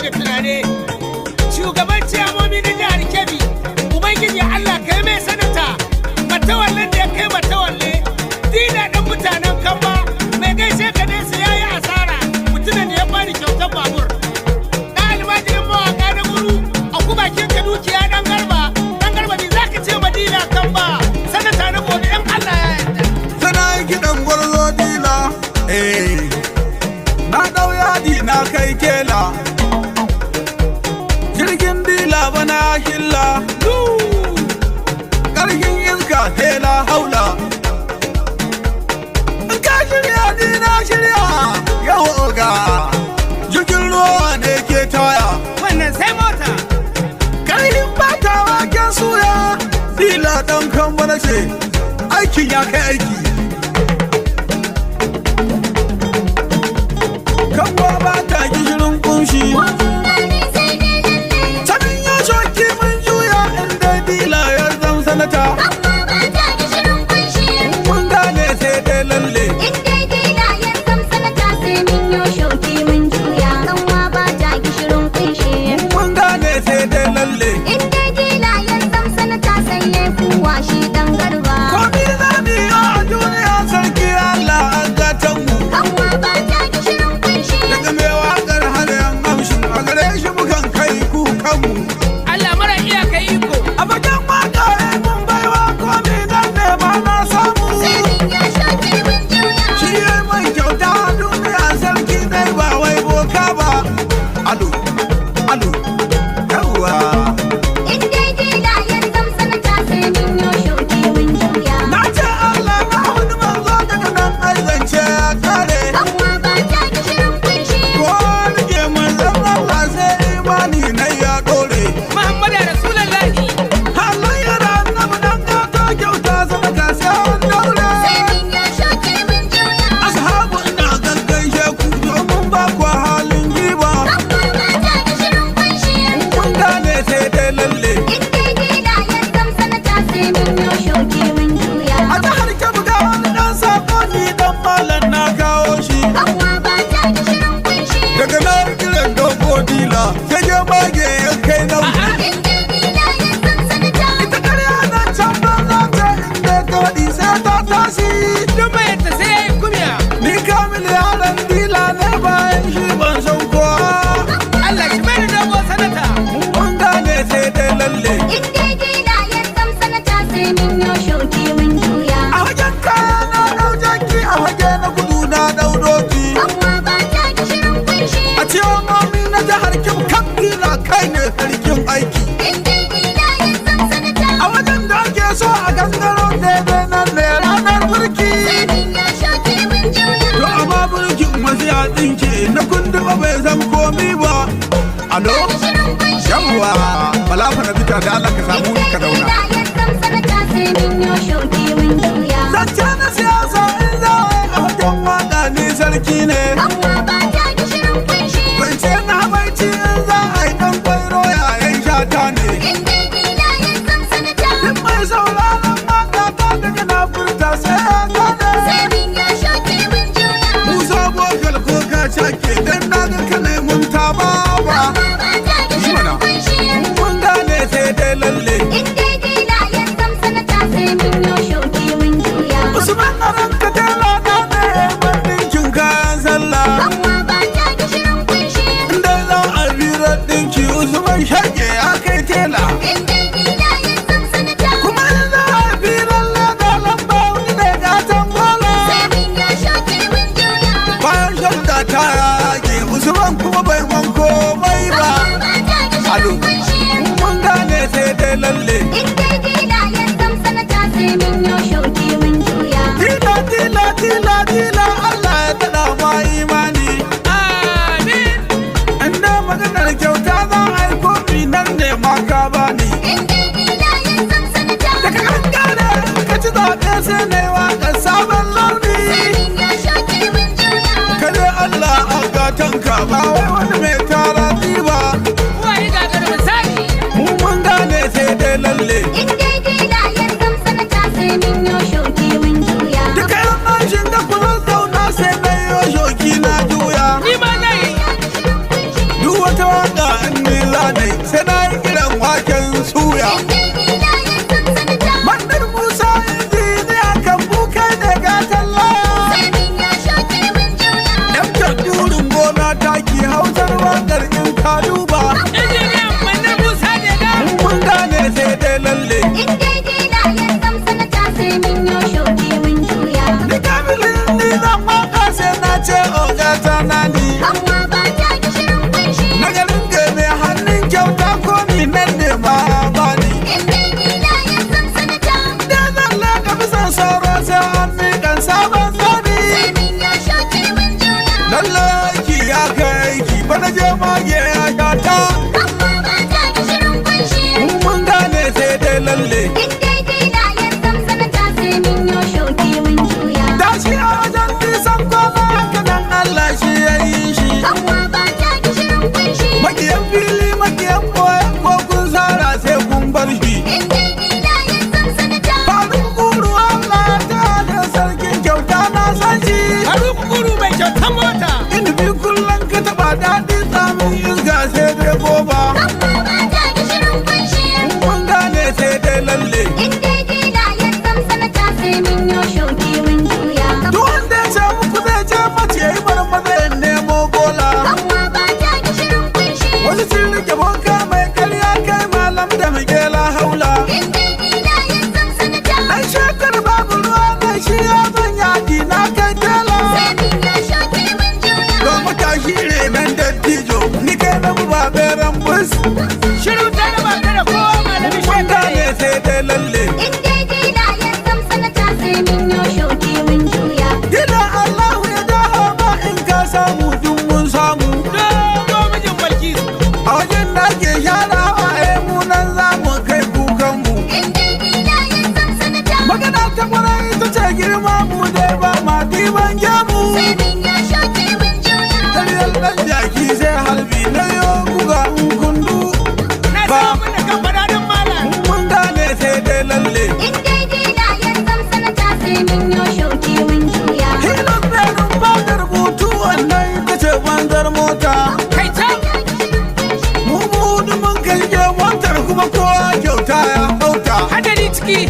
da tunani. Shugaban ciyamomi na jihar Kebbi, Ubangiji Allah kai mai sanata, matawallan da ya kai matawalle, dila ɗan mutanen Kamba, mai gaishe ka ne su yayi asara, mutumin da ya bani kyautar babur. Ɗan almajirin mawaƙa na guru, a kubakin ka dukiya ɗan garba ne za ka ce ma dila Kamba, sanata na gobe ɗan Allah ya yarda. Sana kiɗan gwarzo dila, na ɗau yadi na kai kela. Jirgin dila bana hilla, ƙarfin iska tela haula. In ka shirya ni na shirya, yau oga. Jirgin ruwa ne ke taya. Wannan sai mota. Ƙarfin bata waken suya, dila ɗan kan bana ce, aikin ya kai aiki. Kan ba ta gishirin kunshi. Sanin ya shoki mun juya inda dila ya zam sanata. Mun gane sai dai lalle. Mun gane sai dai lalle. Komi za mu yi a duniya sarki Allah an gatan mu. Daga mai waƙar hana yan amshin a gare shi mukan kai kukanmu. Allah mara iyaka iko. A bakin waƙa mun baiwa komi nan ne ma na samu. Shi ya mai kyauta duniya sarki dai ba wai boka ba. Alo, alo, yawwa. Na ce Allah na wani manzo daga nan aizance ya kare. Ko rike manzon Allah sai imani na ya dore. Muhammadu Rasulullahi. Halayyar annabi dan gato kyauta sadaka sai an daure. Ashabu ina gangaishe ku domin ba ku halin giba. Mun gane sai dai lalle. A jihar Kebbi ga wani ɗan sako ni dan malam na kawo shi. Daga nan kiran dogo dila sai je mage ya kai nauyi. Ita karya nan can banza ta inda godi sai ta tashi. Duk mai yadda sai ya yi kumya. Ni kamil yaran dila ne bayan shi ban san kowa. Allah shi mai da dogo sanata. Mun gane sai dai lalle. A wajen kaya na ɗau jaki, a waje na gudu na ɗau doki. A cewa mami na jihar Kebbi kan dila kai ne sarkin aiki. A wajen da ake so a gangaro daidai nan ne ranar mulki. To amma mulkin wasu ya tsinke na kunduba bai zam komi ba. Alo? Yawwa, bala fa na bita da Allah ka samu ka dauna. Zance na siyasa in zawai a wajen waka ni sarki ne. Zance na baici in za a yi ɗan kwairo yayin shata ne. Duk mai sauraron waka ta daga na furta sai ya gane. Musa Bokal ko ka cake dan na ga kanai mun taba ba. Mun gane sai dai lalle. Usman na ranka tela na ne ban ɗinkin kayan sallah. Inda za a bira ɗinki Usman shage ya kai tela. Kuma in za a bira leda lamba wani ne gatan bola. Bayan shagda ta yage Usman kuma bai man komai ba. Alo, mun gane sai dai lalle. Dila Allah ya taɗa ma imani. Amin. Inda maganar kyauta za a yi kofi nan ne ma ka bani. Daga an gane ka ci zaɓe sai na yi waƙar sabon launi. Kare Allah a gatanka ba wai wani mai tara ba. Wani gagar misali. Mun gane sai dai lalle. Duka yan mashin da kuma zauna sai na yi shoki na juya. Ni ma na yi. Duk wata waka sai dai goba. Amma ba ta gishirin kunshi. Mun gane sai dai lalle. In dai dila ya zam sanata sai minyo shoki mun juya. Duk wanda ya ce muku zai je mace ya yi marmaza ya nemo gola. Amma ba ta gishirin kunshi. Wasu sun rike boka mai karya kai malam da migela haula. In dai dila ya zam sanata. Dan shekar babu ruwa mai shi ya zan yaƙi na kai tela. Sai minyo shoki mun juya. Don matashi ne nan dattijo ni kai na ba beran bus. Shiru ta da baka da kowa malami Mun shekara. gane sai dai lalle. In dai dila ya zam sanata sai minyo shoki mun juya. Dila Allahu ya daha ba in ka samu duk mun samu. Dogo mijin Balkisu. A wajen da ke sharawa mu nan za mu kai kukanmu. In dai dila ya zam sanata. Magana ta kwarai ita ce girma mu dai ba ma diban gyamu. Sai minyo shoki mun juya. Karyar ɗan jaki sai halbi na yo buga in kundu. Na samu da kan fadadin malam. Mun gane sai dai lalle. In dai dila ya zam sanata sai minyo shoki mun juya. Hilon berin ba da rubutu wannan ita ce banzar mota. Kai ta. Mu mudu mun kai motar kuma kowa kyauta ya hauta. Hadari ciki.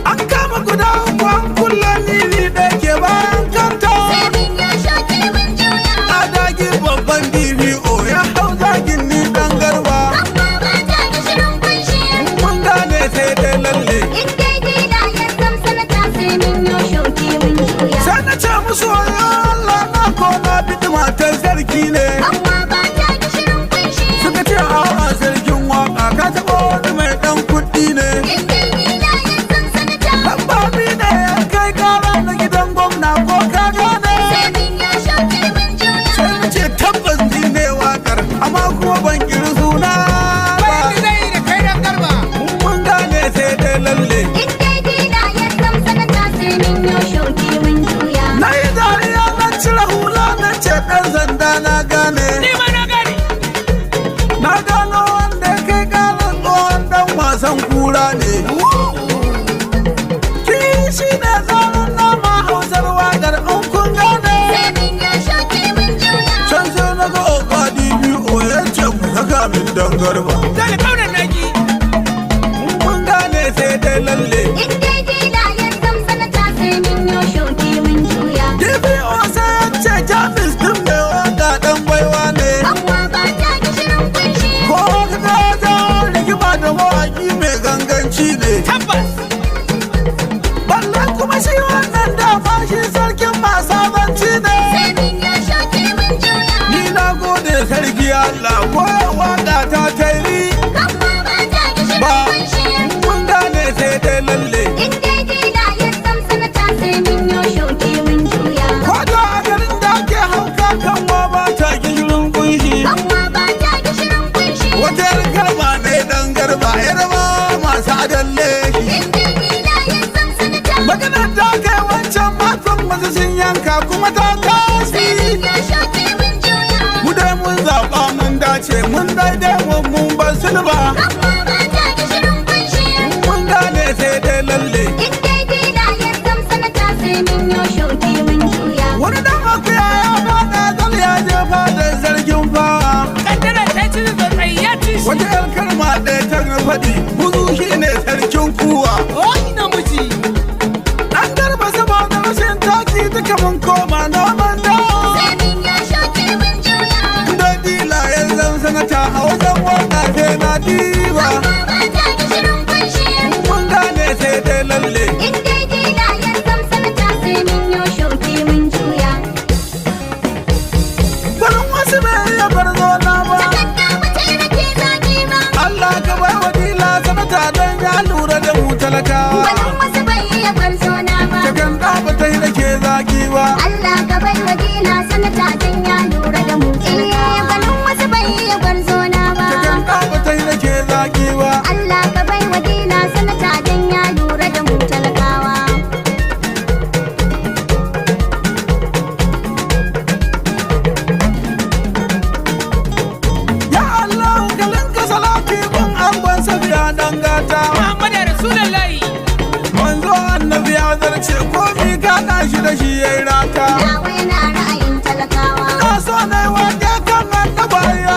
An kama guda uku an kulla nili da ke bayan kanta. Sai minyo shoki mun juya. A dagi babban DVO ya hau zagin ni dan garba. Amma ba ta gishirin kunshi. Mun gane sai dai lalle. In dai dila ya zam sanata sai minyo shoki mun juya. Sai na ce musu wayo Allah na koma bidi matar sarki ne. Amma ba ta gishirin kunshi. Suka ce a'a sarkin waka ka taɓa wani mai ɗan kuɗi ne. In dai dila ya zam sanata. Lambabi ne ya kai kara na gidan gwamna ko ka gane. Sai minyo shoki mun juya. Sai na ce tabbas ni ne wakar amma kuma ban kiri suna ba. Bayan zai yi da kai dan garba. Mun gane sai dai lalle. In dai dila ya zam sanata sai minyo shoki mun juya. Na yi dariya na cire hula na ce ɗan sanda na gane. Ni ma na gani. Na gano wanda ya kai ƙarar tsohon dan wasan kura ne. Kishi ne tsarin nama hausar wakar in kun gane. Sai minyo shoki mun juya. Can sai na ga oga DBO ya ce ku saka min dan garba. Dole kaunar naki. Mun gane sai dai lalle. In dai dila ya zam sanata sai minyo shoki mun juya. DBO sai ya ce Jamus din mai waka dan baiwa ne. Amma ba ta gishirin kunshi. Ko ka ga ja rigima da mawaki mai ganganci ne. Tabbas. Balle kuma shi wannan dama shi sarkin masabanci ne. Sai minyo shoki mun juya. Ni na gode sarki Allah koyarwa da ta tairi. Amma ba ta gishirin Ba kunshi. mun gane sai dai lalle. In dai dila ya zam sanata sai minyo shoki mun juya. Kwata a garin da ake hauka kan wa ba ta gishirin kunshi. Amma ba ta gishirin kunshi. Wata yar garba ne dan garba yar ma masu adalle shi. In dai dila ya zam sanata. Maganar da kai wancan matan wasu sun yanka kuma ta Sai tashi. minyo shoki mun juya. Mu dai mun zaɓa mun dace mun daidai mun bar sulba. Amma ba ta gishirin kunshi. Mun gane sai dai lalle. In dai dila ya zam sanata sai minyo shoki mun juya. Wani dan akuya ya faɗa zal ya jefa da zargin fawa. Kaddara ta ci tsatsai ya ci shi. Wata yar kalma ɗaya ta na faɗi buzu shi ne sarkin kuwa. Oh namiji. An garba saboda rashin taki duka mun koma noman dawa. Sai minyo shoki mun juya. Da dila ya zan sanata a wajen waka sai na diba. Amma ba ta gishirin kunshi. Mun gane sai dai lalle. In dai dila ya zam sanata sai minyo shoki mun juya. Garin wasu bai iya barzo na ba. Takarda ba ta yi rake zaki ba. Allah ka bai wa dila sanata don ya lura da mu talakawa. Gwanin wasu bai iya gwarzo na ba. Takanda ba ta yi da ke zaki ba. Allah ka bai wa dila sanata don ya lura da mu. Gwanin wasu bai iya gwarzo na ba. Takanda ba ta yi da ke zaki ba. Allah ka bai wa dila sanata don ya lura da mu talakawa. Ya Allah kalin ka salati ban angon safiya dan gata. Muhammadu Rasulullahi. Manzo annabi ya zarce komi ka shi da shi yayi raka. Nawa yana ra'ayin talakawa. Na so na wake kan annaba ya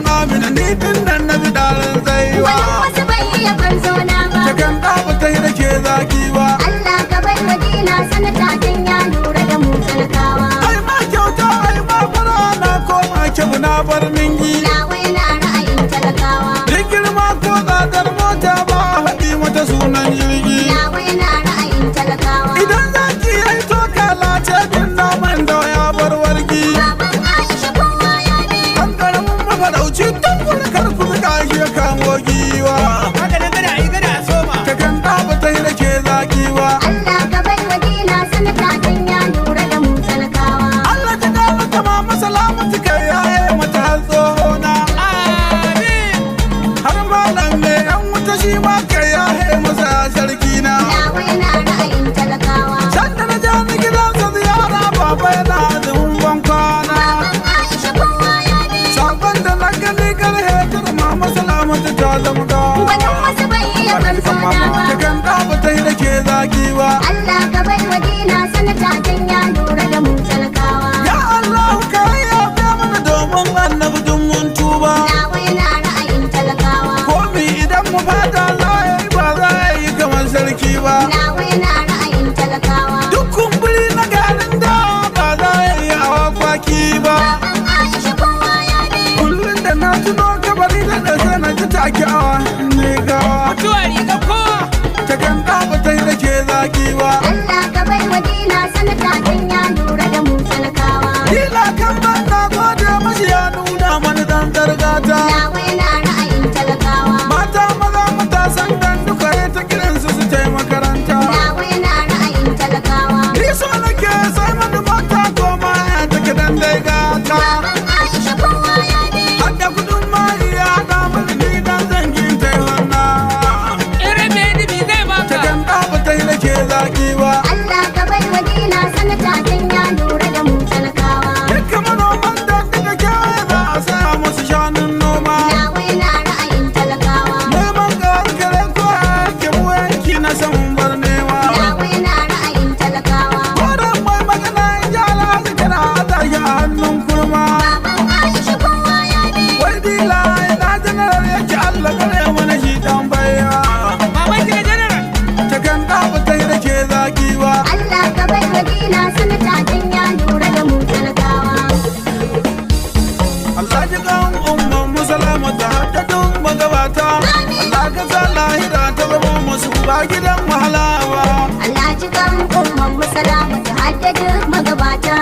dan amina ni din nan na bi daren zaiwa Wani wasu bai iya gwarzo na ba. ta kan ɗaba ta yi da ke zaki ba Allah ka bai wa dila sanata dan ya lura da mu talakawa. ai ma kyauta ai ma fara na koma kyau na bar mingi Na wai na ra'ayin talakawa. duk girma ko tsadar mota ba haɗi mata sunan jirgi Na wai na ra'ayin talakawa. idan zaki ai to kalace din naman da ya bar wargi Baban Aisha kowa ya bi. an karamin mafarauci tun kar ku zuga shi ya kamo giwa haka nan gada yi gada soma ta kan ɗaba ta yi da ke zaki ba Allah ka bai wa dila sanata dan ya lura da mu talakawa. Allah ta dawo ta ma masalamatu kai yaye mata har tsohona amin har malam ne yan wuta shi ma kai yaye masa sarki na Na wai na ra'ayin talakawa. sanda na ja ni gidansa ziyara baba yana azumin ban kwana Baban Aisha kowa ya bi. sakon da na gani karhe ta ma masalamatu ta zama gawa Wani wasu bai iya gwarzo na ba. ta kan ɗaba ta yi da ke zaki ba Allah ka bai wa dila sanata dan ya lura da mu talakawa. ya Allah ka yafe mana domin annabi dun mun tuba Na wai na ra'ayin talakawa. komi idan mu fata za a yi ba za a yi kamar sarki ba Na wai na ra'ayin talakawa. duk kumburi na garin da ba za a yi hawa kwaki ba Baban Aisha kowa ya bi. kullum da na tuno kabari da ɗasa na ji takewa ne gawa mutuwa riga kowa ta kan ɗaba ta yi da ke zaki ba Allah ka bai wa dila sanata dan ya lura da mu talakawa. dila kan ban na gode mashi ya nuna mana dan gargata Na wai na ra'ayin talakawa. mata maza matasan dan duka ya ta kiransu su tai makaranta Na wai na ra'ayin talakawa. ni so nake sai mana mata koma ya take dan dai gata Baban Aisha kowa ya bi. hadda kudin mari ya da mana ni dan zangin tai wannan irin mai dubi zai ta baka kan ɗaba ta yi da ke zaki ba Allah ka bai wa dila sanata dan ya lura da mu talakawa. dukkan manoman da duka kyaye za a saya musu shanun noma Na wai na ra'ayin talakawa. neman ga kare ko yake mu yanki na san bar nema Na wai na ra'ayin talakawa. kodan mai magana in ji alhaji kana aza shi a hannun kurma Baban Aisha kowa ya bi. wai dila ina janar yake Allah kare mana shi dan baya baban gida general ta kan ɗaba ta yi da ke zaki ba Allah ka bai wa dila sanata dan ya lura da mu talakawa. Allah ji kan umman musalama ta hadda duk magabata Allah ka sa lahira ta zama musu ba gidan wahala ba Allah ji kan umman musalama ta hadda duk magabata.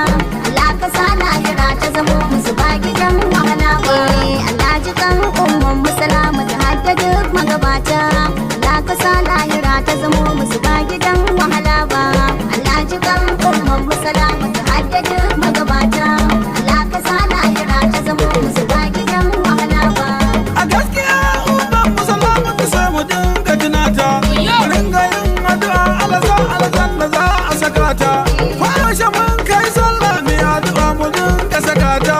Allah ka sa lahira ta zamo musu ba gidan wahala ba. Allah ji kan umman musalama ta hadda duk magabata. Allah ka sa lahira ta zamo musu ba gidan wahala ba. Allah ji kan umman musalama ta hadda duk magabata. Allah ka sa lahira ta zamo musu ba gidan wahala ba. a gaskiya umman musalama ta sai mu dinga tunata mu dinga yin addu'a alazan da za a saka ta kwashe mun kai sallah mai addu'a mu dinga saka ta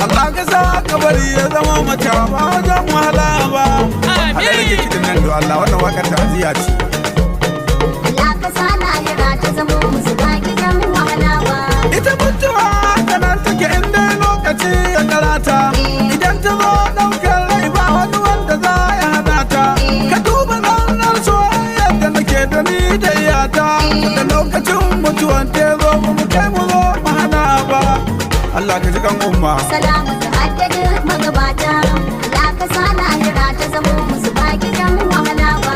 Allah ka sa kabari ya zama mata ba wajen wahala ba a da rage kiɗin nan da Allah wannan wakar ta'aziyya ce Allah ka sa lahira ta zamo musu ba gidan wahala ba. ita mutuwa haka nan take inda lokaci ya karata idan ta zo ɗaukar rai ba wani wanda za ya hana ta ka duba ranar soyayyar da nake da ni da iyata da lokacin mutuwan ta zo ba mu kai mu zo mu hana ba Allah ka ji kan umma Salamu ta haddadu magabata. Allah ka sa lahira ta zamo musu ba gidan wahala ba.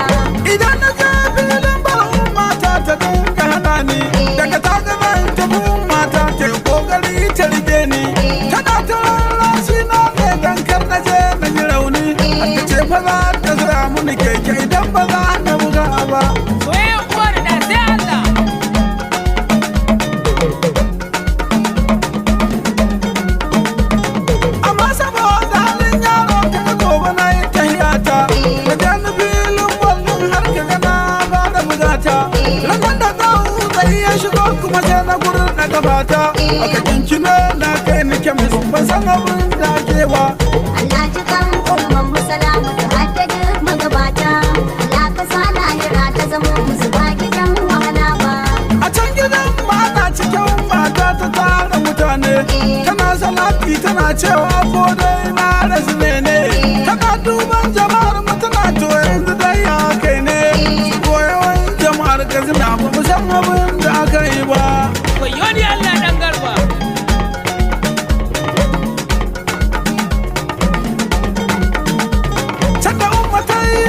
idan na je filin ba umma ta dinga hana ni daga ta gaba ta umma ta ke kokari ta rike ni tana ta rashi na ne dan kar na je na yi rauni ta ce fa za ta zura mini keke idan ba za na buga ba soyayya uwa da da sai Allah amma saboda halin yaro ka ga gobe na yi tahiyata ka je ni filin ballon har ka ga na ba da bugata ranar da zahu zai ya shigo kuma sai na gurin na gabata aka kinkine na kai ni kemis ban san abin da ke ba Allah ji kan umman musalamu ta haddadu magabata. Allah ka sa lahira ta zamo musu ba gidan wahala ba. a can gidan mata cikin mata ta tara mutane tana salati tana cewa ko dai na rasu ne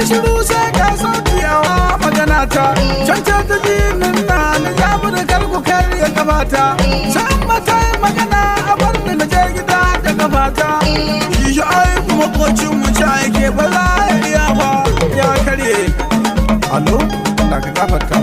shiru sai ka saukiyawa magana ta cance ta jinin na jabu da karku karya gabata san mata magana a bar da na je gida da gabata shi ai kuma kocin mu ci aike ba za ya iya ba ya karye allo da ka gafarta